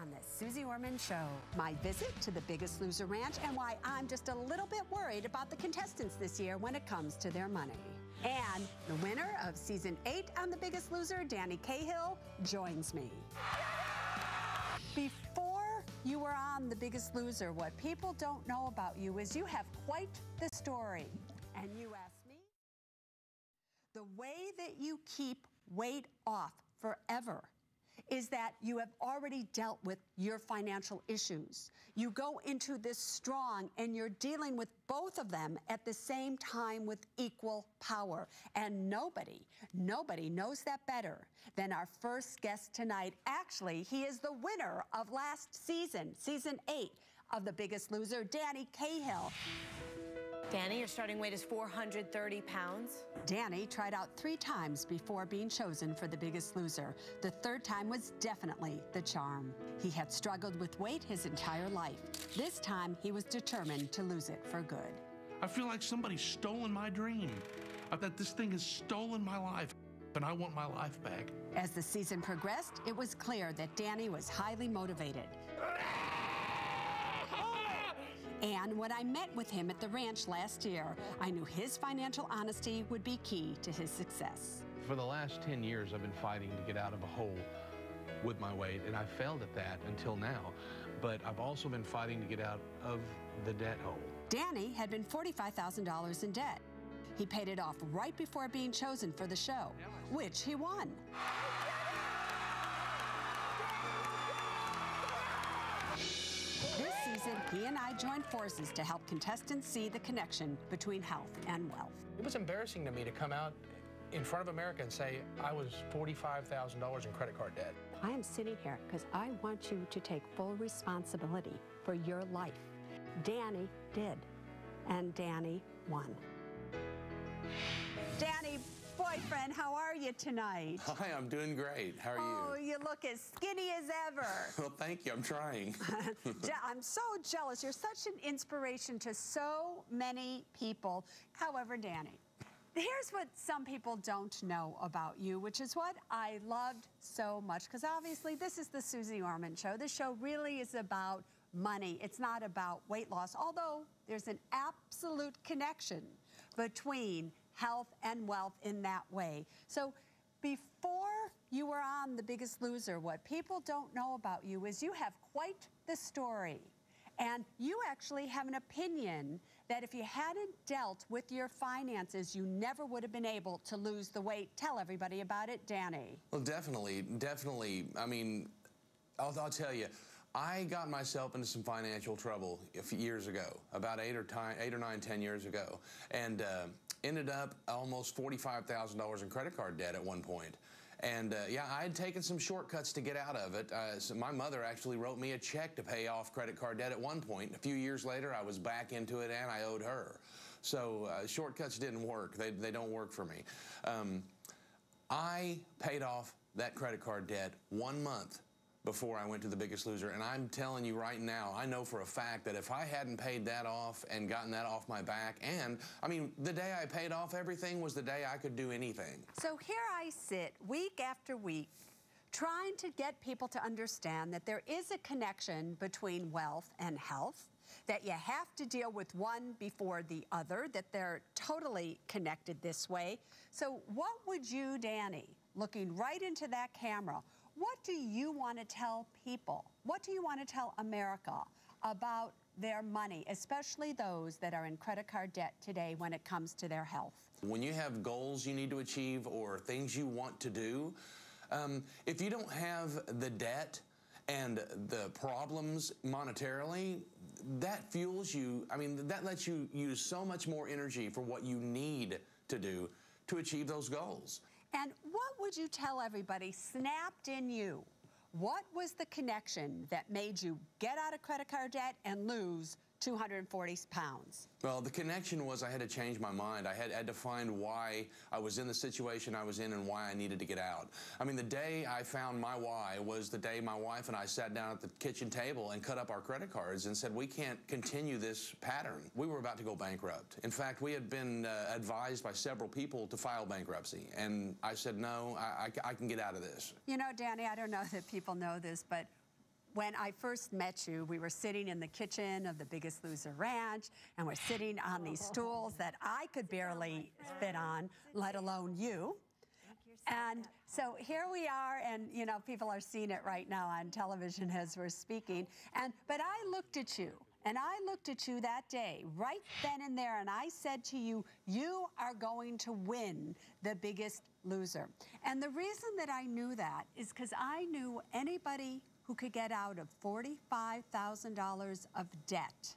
on the Suze Orman Show. My visit to the Biggest Loser Ranch and why I'm just a little bit worried about the contestants this year when it comes to their money. And the winner of Season 8 on The Biggest Loser, Danny Cahill, joins me. Before you were on The Biggest Loser, what people don't know about you is you have quite the story. And you ask me? The way that you keep weight off forever is that you have already dealt with your financial issues. You go into this strong and you're dealing with both of them at the same time with equal power. And nobody knows that better than our first guest tonight. Actually, he is the winner of last season, Season 8 of The Biggest Loser, Danny Cahill. Danny, your starting weight is 430 pounds. Danny tried out 3 times before being chosen for The Biggest Loser. The 3rd time was definitely the charm. He had struggled with weight his entire life. This time, he was determined to lose it for good. I feel like somebody's stolen my dream. That this thing has stolen my life, and I want my life back. As the season progressed, it was clear that Danny was highly motivated. And when I met with him at the ranch last year, I knew his financial honesty would be key to his success. For the last 10 years, I've been fighting to get out of a hole with my weight, and I failed at that until now. But I've also been fighting to get out of the debt hole. Danny had been $45,000 in debt. He paid it off right before being chosen for the show, which he won. This season, he and I joined forces to help contestants see the connection between health and wealth. It was embarrassing to me to come out in front of America and say I was $45,000 in credit card debt. I am sitting here because I want you to take full responsibility for your life. Danny did, and Danny won. Danny, boyfriend, how are you tonight? Hi, I'm doing great. How are Oh, you? you look as skinny as ever. Well, thank you. I'm trying. I'm so jealous. You're such an inspiration to so many people. However, Danny, here's what some people don't know about you, which is what I loved so much, because obviously this is the Suze Orman Show. This show really is about money. It's not about weight loss, although there's an absolute connection between health and wealth in that way. So before you were on The Biggest Loser, what people don't know about you is you have quite the story. And you actually have an opinion that if you hadn't dealt with your finances, you never would have been able to lose the weight. Tell everybody about it, Danny. Well, definitely. I mean, I'll tell you, I got myself into some financial trouble a few years ago, about 8 or 9, 10 years ago, and ended up almost $45,000 in credit card debt at one point. And yeah, I had taken some shortcuts to get out of it. So my mother actually wrote me a check to pay off credit card debt at one point. A few years later, I was back into it and I owed her. So shortcuts didn't work. They don't work for me. I paid off that credit card debt 1 month before I went to The Biggest Loser, and I'm telling you right now, I know for a fact that if I hadn't paid that off and gotten that off my back, and I mean, the day I paid off everything was the day I could do anything. So here I sit week after week trying to get people to understand that there is a connection between wealth and health, that you have to deal with one before the other, that they're totally connected this way. So what would you, Danny, looking right into that camera, what do you want to tell people? What do you want to tell America about their money, especially those that are in credit card debt today when it comes to their health? When you have goals you need to achieve or things you want to do, if you don't have the debt and the problems monetarily, that fuels you. I mean, that lets you use so much more energy for what you need to do to achieve those goals. And what would you tell everybody snapped in you? What was the connection that made you get out of credit card debt and lose 240 pounds? Well, the connection was I had to change my mind. I had to find why I was in the situation I was in and why I needed to get out. I mean, the day I found my why was the day my wife and I sat down at the kitchen table and cut up our credit cards and said, we can't continue this pattern. We were about to go bankrupt. In fact, we had been advised by several people to file bankruptcy. And I said, no, I can get out of this. You know, Danny, I don't know that people know this, but when I first met you, we were sitting in the kitchen of the Biggest Loser Ranch, and we're sitting on these stools that I could barely fit on, let alone you. And so here we are, and you know, people are seeing it right now on television as we're speaking. But I looked at you, and I looked at you that day, right then and there, and I said to you, you are going to win the Biggest Loser. And the reason that I knew that is because I knew anybody who could get out of $45,000 of debt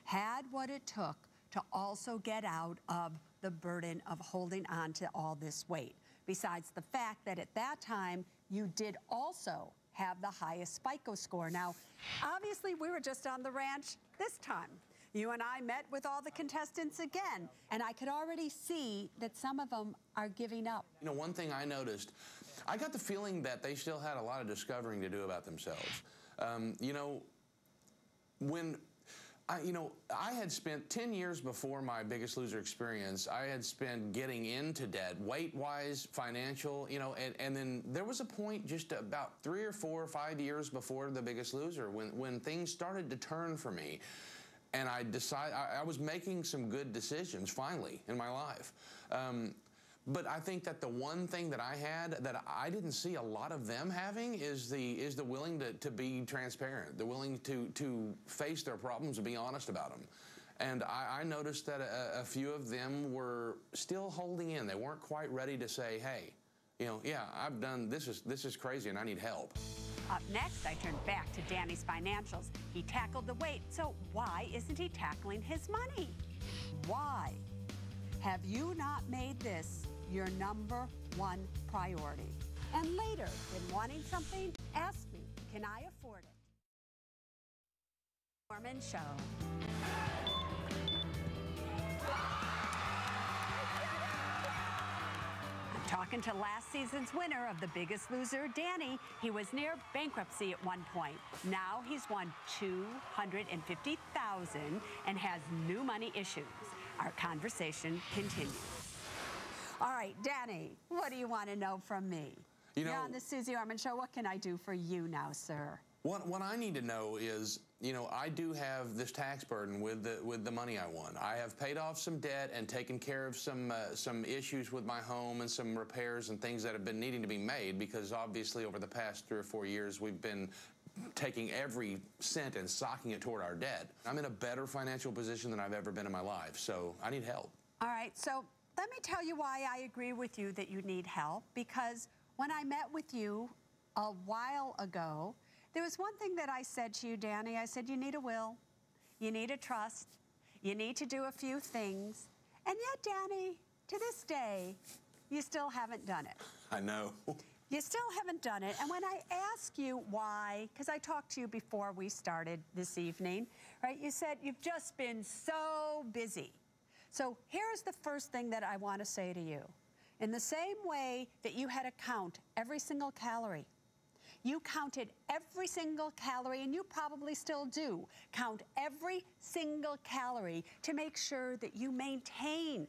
had what it took to also get out of the burden of holding on to all this weight. Besides the fact that at that time, you did also have the highest FICO score. Now, obviously, we were just on the ranch this time. You and I met with all the contestants again, and I could already see that some of them are giving up. You know, one thing I noticed, I got the feeling that they still had a lot of discovering to do about themselves. You know, when I had spent 10 years before my Biggest Loser experience, I had spent getting into debt, weight-wise, financial, you know, and then there was a point just about 3 or 4 or 5 years before the Biggest Loser when things started to turn for me. And I decided, I was making some good decisions, finally, in my life. But I think that the one thing that I had that I didn't see a lot of them having is the willing to be transparent, the willing to face their problems and be honest about them. And I noticed that a few of them were still holding in. They weren't quite ready to say, hey, you know, yeah, I've done, this is crazy and I need help. Up next, I turn back to Danny's financials. He tackled the weight, so why isn't he tackling his money? Why? Have you not made this your #1 priority? And later, when wanting something, ask me, can I afford it? Orman Show. I'm talking to last season's winner of The Biggest Loser, Danny. He was near bankruptcy at one point. Now he's won $250,000 and has new money issues. Our conversation continues. All right, Danny, what do you want to know from me? You're on the Suze Orman Show. What can I do for you now, sir? What I need to know is, you know, I do have this tax burden with the money I won. I have paid off some debt and taken care of some issues with my home and some repairs and things that have been needing to be made because obviously over the past 3 or 4 years we've been taking every cent and socking it toward our debt. I'm in a better financial position than I've ever been in my life, so I need help. All right, so let me tell you why I agree with you that you need help, because when I met with you a while ago, there was one thing that I said to you, Danny. I said, you need a will, you need a trust, you need to do a few things, and yet, Danny, to this day, you still haven't done it. I know. You still haven't done it, and when I ask you why, because I talked to you before we started this evening, right, you said you've just been so busy. So here's the first thing that I want to say to you. In the same way that you had to count every single calorie, you counted every single calorie, and you probably still do, count every single calorie to make sure that you maintain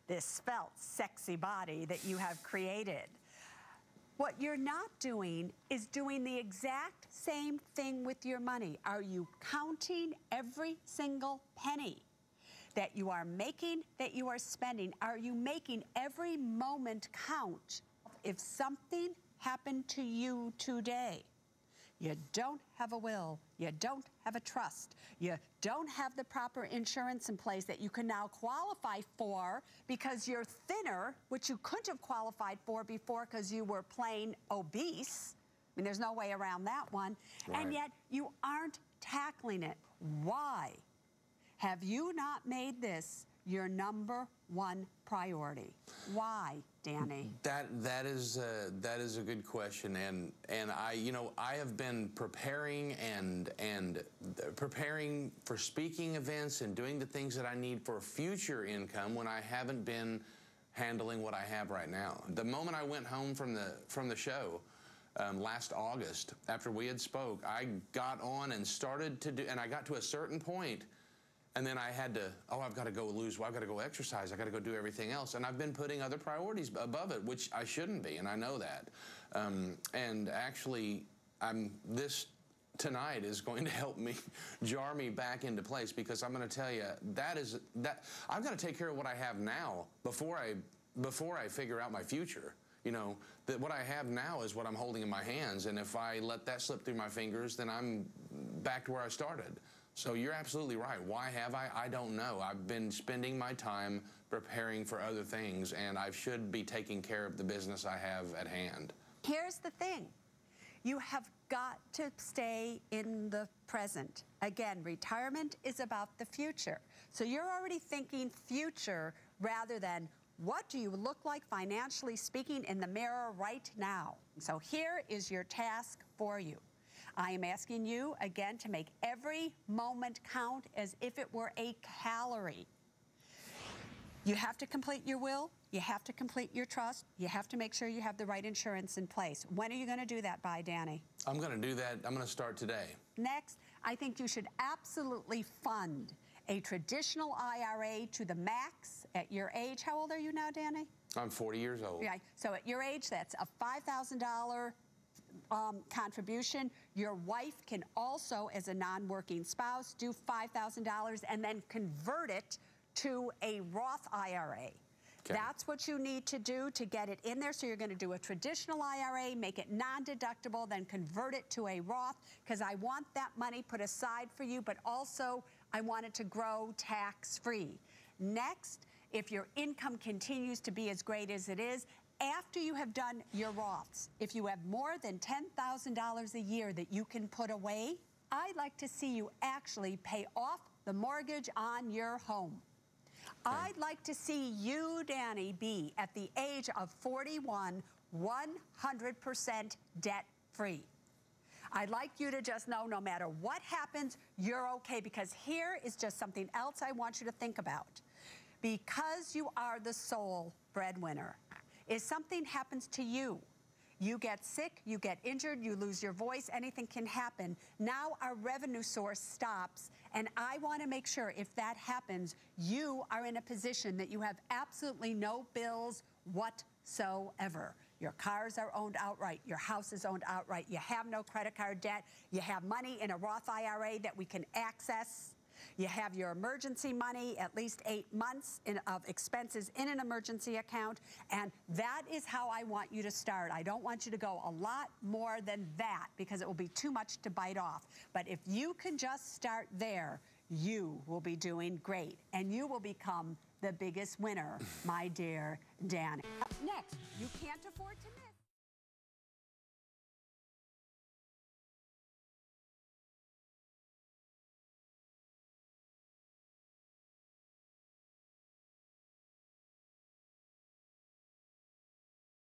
this svelte, sexy body that you have created. What you're not doing is doing the exact same thing with your money. Are you counting every single penny that you are making, that you are spending? Are you making every moment count? If something happened to you today, you don't have a will, you don't have a trust, you don't have the proper insurance in place that you can now qualify for because you're thinner, which you couldn't have qualified for before because you were plain obese. I mean, there's no way around that one. Right. And yet you aren't tackling it. Why? Have you not made this your #1 priority? Why, Danny? That is a good question, and I have been preparing and preparing for speaking events and doing the things that I need for future income when I haven't been handling what I have right now. The moment I went home from the show last August, after we had spoke, I got on and started to do, and I got to a certain point. And then I had to, I've got to go lose, I've got to go exercise, I've got to go do everything else. And I've been putting other priorities above it, which I shouldn't be, and I know that. And actually, this tonight is going to help me jar me back into place, because I'm going to tell you that I've got to take care of what I have now before I figure out my future. You know, that what I have now is what I'm holding in my hands, and if I let that slip through my fingers, then I'm back to where I started. So you're absolutely right. Why have I? I don't know. I've been spending my time preparing for other things, and I should be taking care of the business I have at hand. Here's the thing. You have got to stay in the present. Again, retirement is about the future. So you're already thinking future rather than what do you look like financially speaking in the mirror right now. So here is your task for you. I am asking you again to make every moment count as if it were a calorie. You have to complete your will. You have to complete your trust. You have to make sure you have the right insurance in place. When are you going to do that by, Danny? I'm going to do that. I'm going to start today. Next, I think you should absolutely fund a traditional IRA to the max at your age. How old are you now, Danny? I'm 40 years old. Yeah. So at your age, that's a $5,000 contribution. Your wife can also, as a non-working spouse, do $5,000 and then convert it to a Roth IRA. Okay. That's what you need to do to get it in there. So you're going to do a traditional IRA, make it non-deductible, then convert it to a Roth, because I want that money put aside for you, but also I want it to grow tax-free. Next, if your income continues to be as great as it is, after you have done your Roths, if you have more than $10,000 a year that you can put away, I'd like to see you actually pay off the mortgage on your home. Okay. I'd like to see you, Danny, be at the age of 41, 100% debt-free. I'd like you to just know no matter what happens, you're okay, because here is just something else I want you to think about. Because you are the sole breadwinner, if something happens to you, you get sick, you get injured, you lose your voice, anything can happen. Now our revenue source stops, and I want to make sure if that happens, you are in a position that you have absolutely no bills whatsoever. Your cars are owned outright. Your house is owned outright. You have no credit card debt. You have money in a Roth IRA that we can access. You have your emergency money, at least 8 months of expenses in an emergency account, and that is how I want you to start. I don't want you to go a lot more than that, because it will be too much to bite off. But if you can just start there, you will be doing great, and you will become the biggest winner, my dear Danny. Up next, you can't afford to miss.